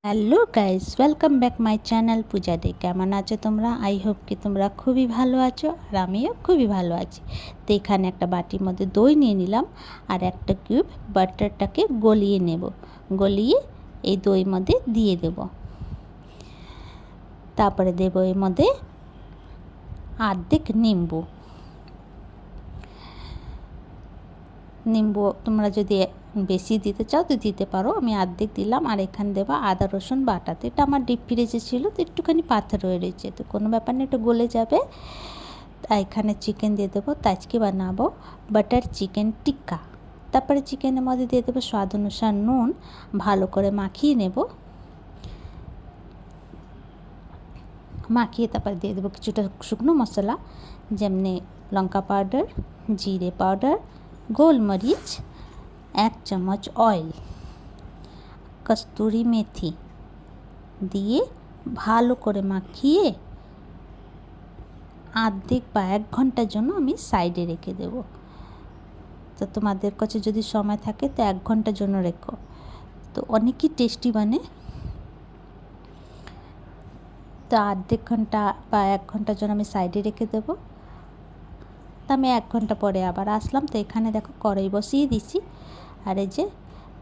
Hello guys, welcome back my channel Puja Dey. কেমন আছো তোমরা? আই হোপ কি তোমরা খুবই ভালো আছো, আর আমিও খুবই ভালো আছি। তো এখানে একটা বাটির মধ্যে দই নিয়ে নিলাম, আর একটা কিউব বাটারটাকে গলিয়ে নেব। গলিয়ে এই দইয়ের মধ্যে দিয়ে দেব। তারপরে দেব এর মধ্যে অর্ধেক নিম্বু। নিম্বু তোমরা যদি বেশি দিতে চাও তো দিতে পারো, আমি অর্ধেক দিলাম। আর এখানে দেবো আদা রসুন বাটা। তো এটা আমার ডিপ ফ্রিজে ছিল, তো একটুখানি পাথর হয়ে রয়েছে, তো কোনো ব্যাপার না, একটু গলে যাবে। এখানে চিকেন দিয়ে দেবো। তো আজকে বানাবো বাটার চিকেন টিক্কা। তারপরে চিকেনের মধ্যে দিয়ে দেবো স্বাদ অনুসার নুন, ভালো করে মাখিয়ে নেব। মাখিয়ে তারপরে দিয়ে দেবো কিছুটা শুকনো মশলা, যেমনি লঙ্কা পাউডার, জিরে পাউডার, গোলমরিচ, 1 চামচ অয়েল, কস্তুরি মেথি দিয়ে ভালো করে মাখিয়ে অর্ধেক বা 1 ঘন্টার জন্য আমি সাইডে রেখে দেব। তো তোমাদের কাছে যদি সময় থাকে তো 1 ঘন্টার জন্য রেখো, তো অনেকই টেস্টি বানে। তো অর্ধেক ঘন্টা বা 1 ঘন্টার জন্য আমি সাইডে রেখে দেবো। তো আমি 1 ঘন্টা পরে আবার আসলাম। তো এখানে দেখো কড়াই বসিয়ে দিচ্ছি, আর এই যে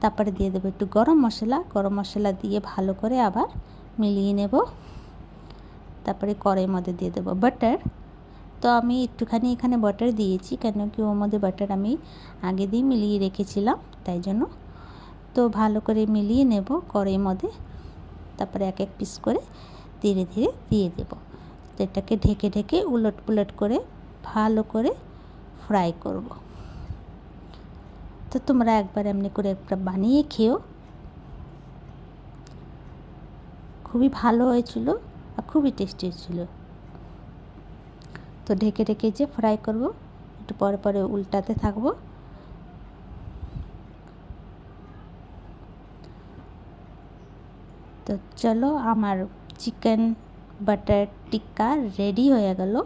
তারপরে দিয়ে দেবো একটু গরম মশলা দিয়ে ভালো করে আবার মিলিয়ে নেব। তারপরে কড়াইয়ের মধ্যে দিয়ে দেবো বাটার। তো আমি একটুখানি এখানে বাটার দিয়েছি, কেন কি ওর মধ্যে বাটার আমি আগে দিয়ে মিলিয়ে রেখেছিলাম, তাই জন্য। তো ভালো করে মিলিয়ে নেব কড়াইয়ের মধ্যে। তারপরে এক এক পিস করে ধীরে ধীরে দিয়ে দেব। তো এটাকে ঢেকে ঢেকে উলট পুলট করে ভালো করে ফ্রাই করব। তো তোমরা একবার এমনি করে একটা বানিয়ে খেও, খুবই ভালো হয়েছিল আর খুবই টেস্টি হয়েছিল। তো ঢেকে ঢেকে যে ফ্রাই করব, একটু পরে পরে উল্টাতে থাকবো। তো চলো, আমার চিকেন বাটার টিক্কা রেডি হয়ে গেল।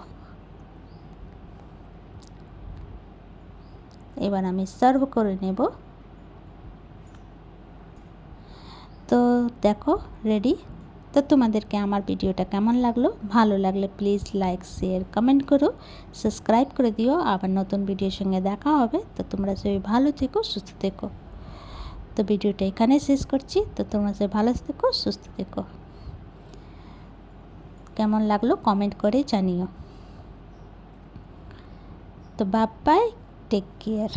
এবার আমি সার্ভ করে নেব। তো দেখো রেডি। তো তোমাদেরকে আমার ভিডিওটা কেমন লাগলো? ভালো লাগলে প্লিজ লাইক শেয়ার কমেন্ট করো, সাবস্ক্রাইব করে দিও। আবার নতুন ভিডিওর সঙ্গে দেখা হবে। তো তোমরা সবাই ভালো থেকো, সুস্থ থেকো। তো ভিডিওটা এখানে শেষ করছি। তো তোমরা সবাই ভালো থেকো, সুস্থ থেকো। কেমন লাগলো কমেন্ট করে জানিও। তো বাই বাই, টেক কেয়ার।